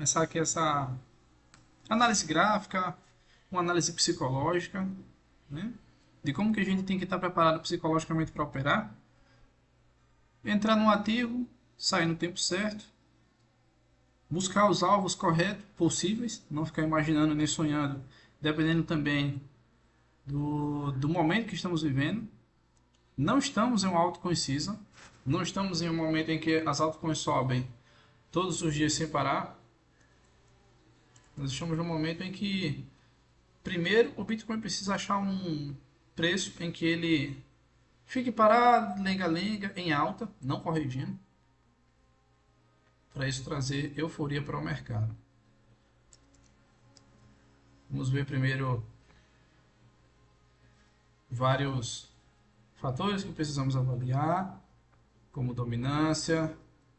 começar aqui essa análise gráfica, uma análise psicológica, né? De como que a gente tem que estar preparado psicologicamente para operar, entrar no ativo, sair no tempo certo, buscar os alvos corretos possíveis, não ficar imaginando nem sonhando, dependendo também do momento que estamos vivendo. Não estamos em uma altcoin season, não estamos em um momento em que as altcoins sobem todos os dias sem parar. Nós estamos num momento em que, primeiro, o Bitcoin precisa achar um preço em que ele fique parado, lenga-lenga, em alta, não corrigindo, para isso trazer euforia para o mercado. Vamos ver primeiro vários fatores que precisamos avaliar, como dominância,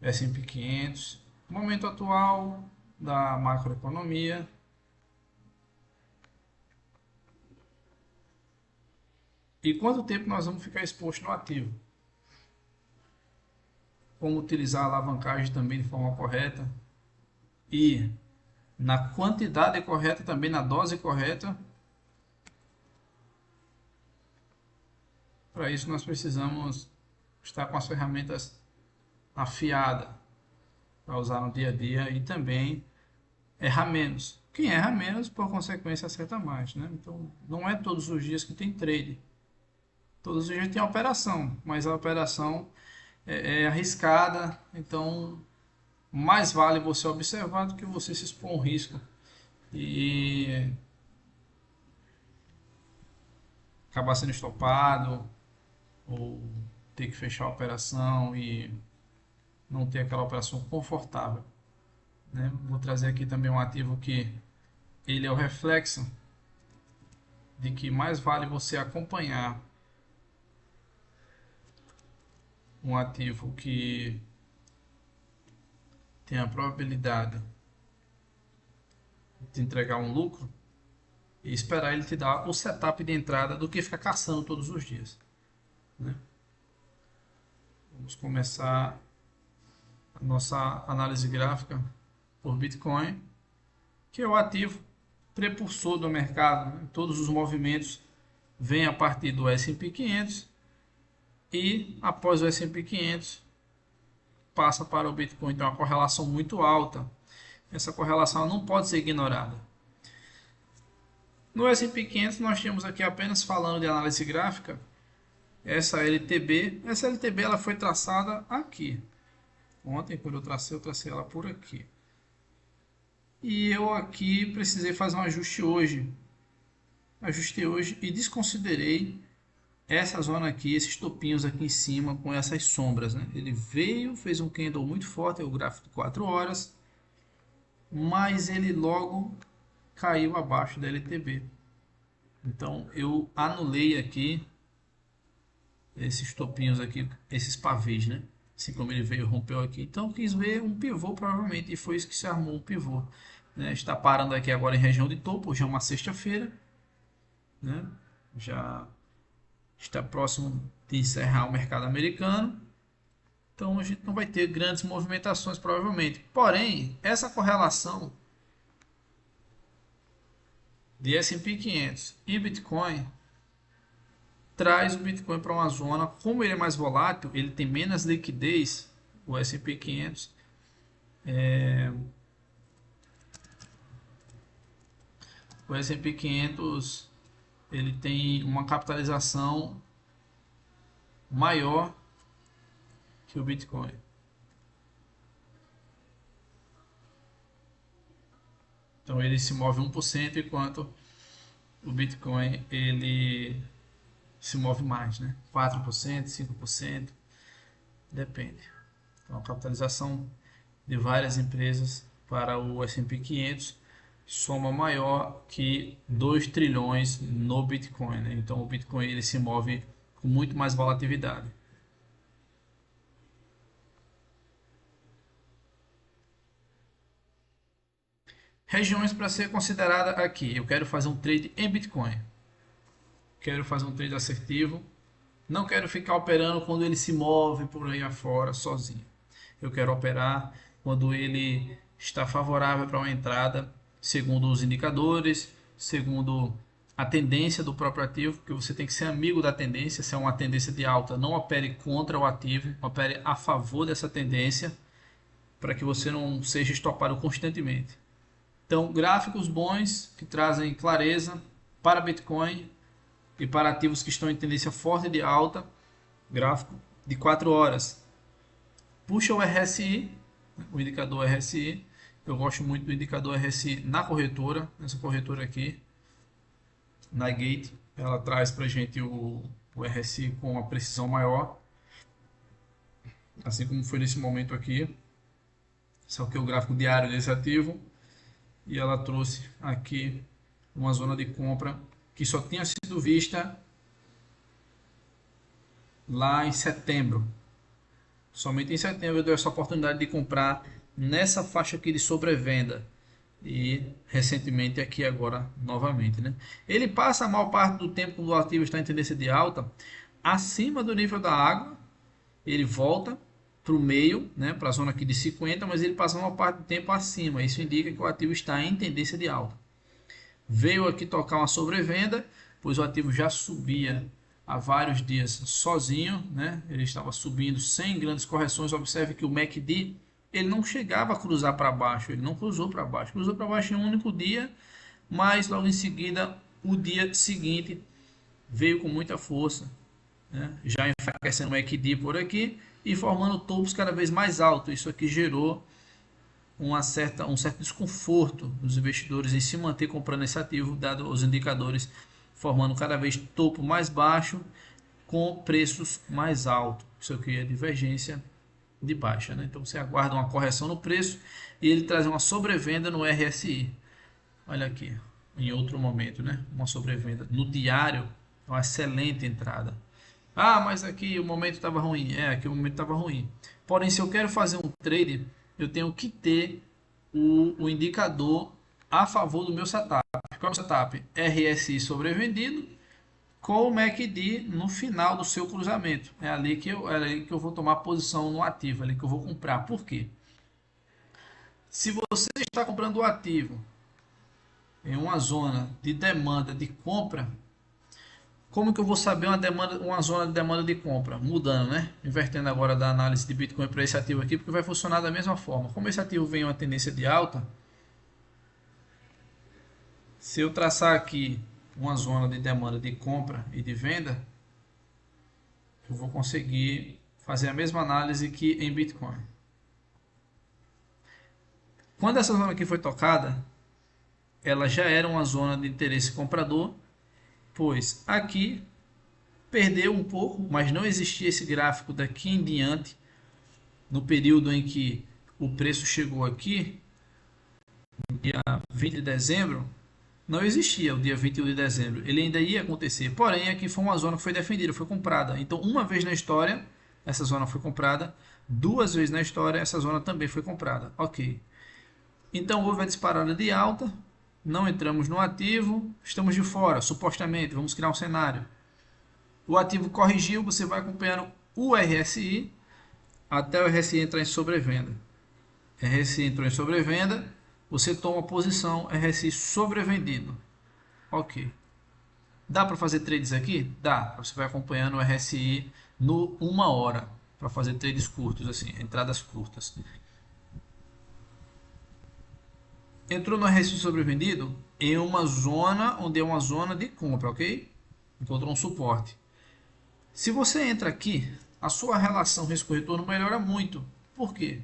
S&P 500, momento atual da macroeconomia, e quanto tempo nós vamos ficar exposto no ativo. Como utilizar a alavancagem também de forma correta e na quantidade correta, também na dose correta. Para isso nós precisamos estar com as ferramentas afiadas para usar no dia a dia e também errar menos. Quem erra menos, por consequência, acerta mais, né? Então, não é todos os dias que tem trade. Todos os dias tem operação, mas a operação é arriscada, então mais vale você observar do que você se expor a um risco e acabar sendo estopado ou ter que fechar a operação e não ter aquela operação confortável, né? Vou trazer aqui também um ativo que ele é o reflexo de que mais vale você acompanhar um ativo que tem a probabilidade de entregar um lucro e esperar ele te dar o setup de entrada do que ficar caçando todos os dias, né? Vamos começar a nossa análise gráfica por Bitcoin, que é o ativo prepulsor do mercado, né? Todos os movimentos vêm a partir do S&P 500 e após o S&P 500 passa para o Bitcoin. Então, uma correlação muito alta. Essa correlação não pode ser ignorada. No S&P 500 nós temos aqui, apenas falando de análise gráfica, essa LTB. Essa LTB ela foi traçada aqui. Ontem, quando eu tracei ela por aqui. E eu aqui precisei fazer um ajuste hoje. Ajustei hoje e desconsiderei essa zona aqui, esses topinhos aqui em cima com essas sombras, né? Ele veio, fez um candle muito forte, é o gráfico de 4 horas, mas ele logo caiu abaixo da LTB. Então eu anulei aqui esses topinhos aqui, esses pavês, né? Assim como ele veio, rompeu aqui. Então quis ver um pivô provavelmente e foi isso que se armou um pivô, né? Está parando aqui agora em região de topo, hoje é uma sexta-feira, né? Já está próximo de encerrar o mercado americano. Então a gente não vai ter grandes movimentações provavelmente. Porém, essa correlação de S&P 500 e Bitcoin traz o Bitcoin para uma zona, como ele é mais volátil, ele tem menos liquidez, o S&P 500, o S&P 500 ele tem uma capitalização maior que o Bitcoin. Então ele se move 1%, enquanto o Bitcoin ele se move mais, né? 4%, 5%, depende. Então a capitalização de várias empresas para o S&P 500 soma maior que 2 trilhões no Bitcoin, né? Então o Bitcoin ele se move com muito mais volatilidade. Regiões para ser considerada aqui. Eu quero fazer um trade em Bitcoin. Quero fazer um trade assertivo. Não quero ficar operando quando ele se move por aí afora sozinho. Eu quero operar quando ele está favorável para uma entrada, segundo os indicadores, segundo a tendência do próprio ativo, porque você tem que ser amigo da tendência. Se é uma tendência de alta, não opere contra o ativo, opere a favor dessa tendência, para que você não seja estopado constantemente. Então, gráficos bons que trazem clareza para Bitcoin e para ativos que estão em tendência forte de alta. Gráfico de 4 horas. Puxa o RSI, o indicador RSI. Eu gosto muito do indicador RSI na corretora, nessa corretora aqui, na Gate. Ela traz para a gente o RSI com uma precisão maior, assim como foi nesse momento aqui. Esse aqui é o gráfico diário desse ativo. E ela trouxe aqui uma zona de compra que só tinha sido vista lá em setembro. Somente em setembro eu dei essa oportunidade de comprar nessa faixa aqui de sobrevenda. E recentemente aqui agora novamente, né? Ele passa a maior parte do tempo quando o ativo está em tendência de alta acima do nível da água. Ele volta para o meio, né, para a zona aqui de 50, mas ele passa a maior parte do tempo acima. Isso indica que o ativo está em tendência de alta. Veio aqui tocar uma sobrevenda, pois o ativo já subia há vários dias sozinho, né? Ele estava subindo sem grandes correções. Observe que o MACD ele não chegava a cruzar para baixo, ele não cruzou para baixo, cruzou para baixo em um único dia, mas logo em seguida o dia seguinte veio com muita força, né? Já enfraquecendo o MACD por aqui e formando topos cada vez mais altos. Isso aqui gerou um certo desconforto dos investidores em se manter comprando esse ativo, dado os indicadores formando cada vez topo mais baixo com preços mais altos. Isso aqui é divergência de baixa, né? Então você aguarda uma correção no preço e ele traz uma sobrevenda no RSI. Olha aqui, em outro momento, né? Uma sobrevenda no diário, uma excelente entrada. Ah, mas aqui o momento estava ruim. É, aqui o momento estava ruim. Porém, se eu quero fazer um trade, eu tenho que ter o indicador a favor do meu setup. Qual é o setup? RSI sobrevendido com o MACD no final do seu cruzamento. É ali que eu vou tomar posição no ativo, é ali que eu vou comprar. Por quê? Se você está comprando o ativo em uma zona de demanda de compra, como que eu vou saber uma zona de demanda de compra? Mudando, né? Invertendo agora da análise de Bitcoin para esse ativo aqui, porque vai funcionar da mesma forma. Como esse ativo vem em uma tendência de alta, se eu traçar aqui uma zona de demanda de compra e de venda, eu vou conseguir fazer a mesma análise que em Bitcoin. Quando essa zona aqui foi tocada, ela já era uma zona de interesse comprador, pois aqui perdeu um pouco, mas não existia esse gráfico daqui em diante, no período em que o preço chegou aqui, no dia 20 de dezembro, não existia o dia 21 de dezembro, ele ainda ia acontecer, porém aqui foi uma zona que foi defendida, foi comprada. Então uma vez na história, essa zona foi comprada, duas vezes na história, essa zona também foi comprada. Ok. Então houve a disparada de alta, não entramos no ativo, estamos de fora, supostamente, vamos criar um cenário. O ativo corrigiu, você vai acompanhando o RSI até o RSI entrar em sobrevenda. RSI entrou em sobrevenda, você toma posição RSI sobrevendido. Ok. Dá para fazer trades aqui? Dá. Você vai acompanhando o RSI no 1 hora para fazer trades curtos, assim, entradas curtas. Entrou no RSI sobrevendido em uma zona onde é uma zona de compra, ok? Encontrou um suporte. Se você entra aqui, a sua relação risco-retorno melhora muito. Por quê?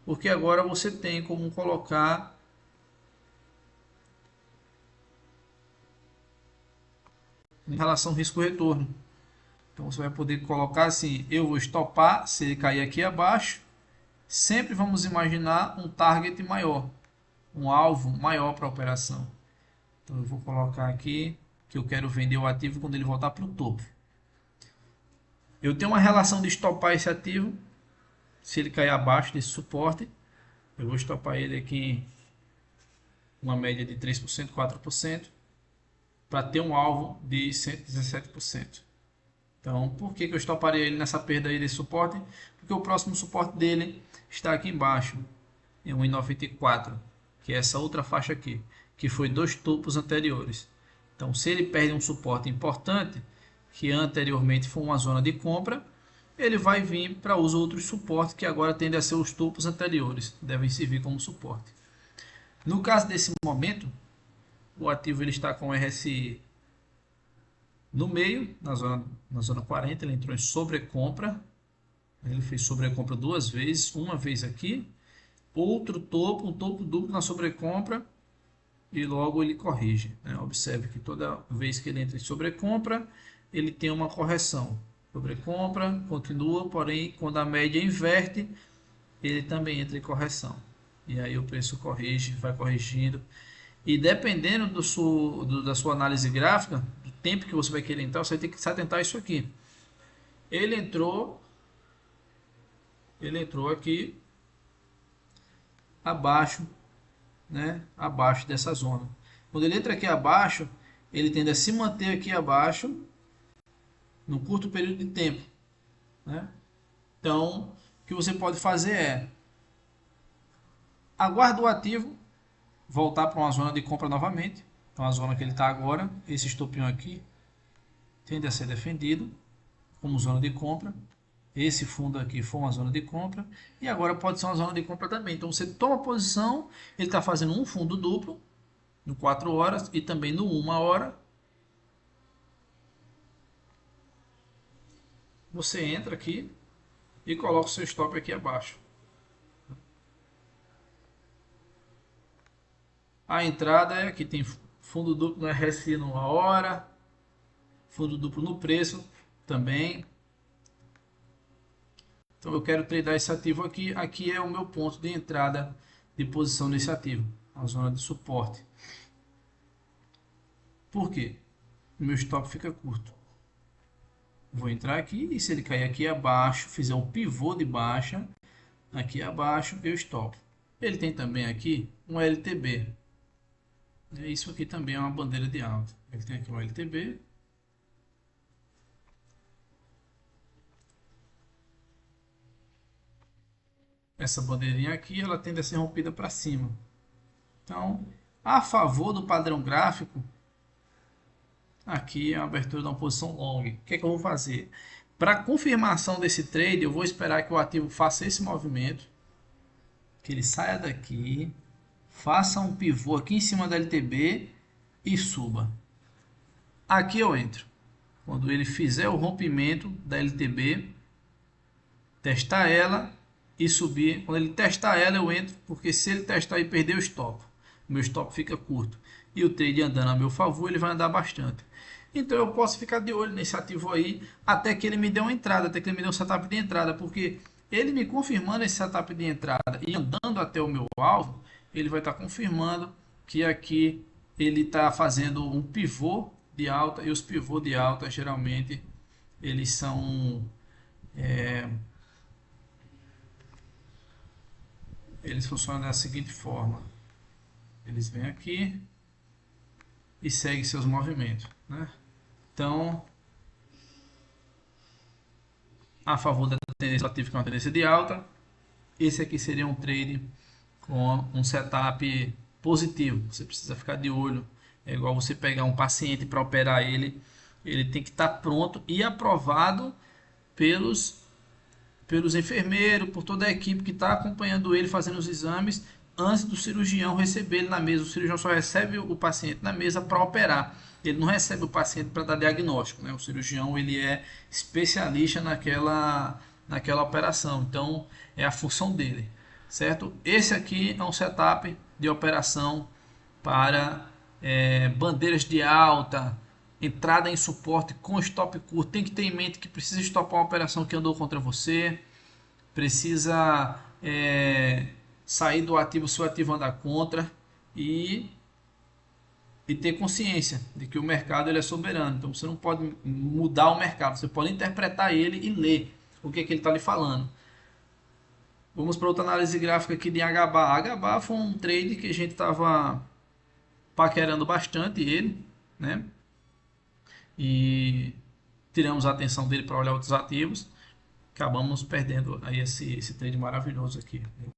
Porque agora você tem como colocar em relação risco-retorno. Então você vai poder colocar assim, eu vou estopar se ele cair aqui abaixo. Sempre vamos imaginar um target maior, um alvo maior para a operação. Então eu vou colocar aqui que eu quero vender o ativo quando ele voltar para o topo. Eu tenho uma relação de estopar esse ativo, se ele cair abaixo desse suporte, eu vou estopar ele aqui em uma média de 3%, 4%, para ter um alvo de 117%. Então, por que eu estoparia ele nessa perda aí desse suporte? Porque o próximo suporte dele está aqui embaixo, em 1,94, que é essa outra faixa aqui, que foi dois topos anteriores. Então, se ele perde um suporte importante, que anteriormente foi uma zona de compra, ele vai vir para os outros suportes, que agora tendem a ser os topos anteriores, devem servir como suporte. No caso desse momento, o ativo ele está com o RSI no meio, na zona 40, ele entrou em sobrecompra. Ele fez sobrecompra duas vezes, uma vez aqui, outro topo, um topo duplo na sobrecompra e logo ele corrige. Né? Observe que toda vez que ele entra em sobrecompra, ele tem uma correção. Sobrecompra, continua, porém quando a média inverte, ele também entra em correção. E aí o preço corrige, vai corrigindo. E dependendo da sua análise gráfica, do tempo que você vai querer entrar, você tem que se atentar a isso aqui. Ele entrou aqui abaixo, né? Abaixo dessa zona. Quando ele entra aqui abaixo, ele tende a se manter aqui abaixo num curto período de tempo, né? Então, o que você pode fazer é aguarda o ativo voltar para uma zona de compra novamente. Então, a zona que ele está agora, esse estopinho aqui, tende a ser defendido como zona de compra. Esse fundo aqui foi uma zona de compra e agora pode ser uma zona de compra também. Então você toma posição, ele está fazendo um fundo duplo no 4 horas e também no 1 hora. Você entra aqui e coloca o seu stop aqui abaixo. A entrada é aqui, tem fundo duplo no RSI numa hora, fundo duplo no preço também. Então eu quero tradear esse ativo aqui. Aqui é o meu ponto de entrada de posição nesse ativo, a zona de suporte. Por quê? O meu stop fica curto. Vou entrar aqui e se ele cair aqui abaixo, fizer um pivô de baixa, aqui abaixo eu stop. Ele tem também aqui um LTB. Isso aqui também é uma bandeira de alta. Ele tem aqui um LTB. Essa bandeirinha aqui, ela tende a ser rompida para cima. Então, a favor do padrão gráfico, aqui é a abertura de uma posição long. O que é que eu vou fazer? Para confirmação desse trade, eu vou esperar que o ativo faça esse movimento, que ele saia daqui, faça um pivô aqui em cima da LTB e suba. Aqui eu entro. Quando ele fizer o rompimento da LTB, testar ela e subir. Quando ele testar ela, eu entro, porque se ele testar e perder o stop, o meu stop fica curto. E o trade andando a meu favor, ele vai andar bastante. Então eu posso ficar de olho nesse ativo aí, até que ele me dê uma entrada, até que ele me dê um setup de entrada, porque ele me confirmando esse setup de entrada e andando até o meu alvo, ele vai estar confirmando que aqui ele está fazendo um pivô de alta, e os pivôs de alta geralmente eles são eles funcionam da seguinte forma: eles vêm aqui e seguem seus movimentos, né? Então, a favor da tendência ativa, que é uma tendência de alta, esse aqui seria um trade com um setup positivo. Você precisa ficar de olho. É igual você pegar um paciente para operar ele, ele tem que estar pronto e aprovado pelos enfermeiros, por toda a equipe que está acompanhando ele, fazendo os exames, antes do cirurgião receber ele na mesa. O cirurgião só recebe o paciente na mesa para operar. Ele não recebe o paciente para dar diagnóstico, né? O cirurgião ele é especialista naquela operação. Então é a função dele, certo? Esse aqui é um setup de operação para bandeiras de alta, entrada em suporte com stop curto. Tem que ter em mente que precisa estopar uma operação que andou contra você, precisa sair do ativo se o ativo andar contra e ter consciência de que o mercado ele é soberano. Então você não pode mudar o mercado, você pode interpretar ele e ler o que, é que ele está lhe falando. Vamos para outra análise gráfica aqui de HBA. HBA foi um trade que a gente estava paquerando bastante ele, né? E tiramos a atenção dele para olhar outros ativos, acabamos perdendo aí esse trade maravilhoso aqui.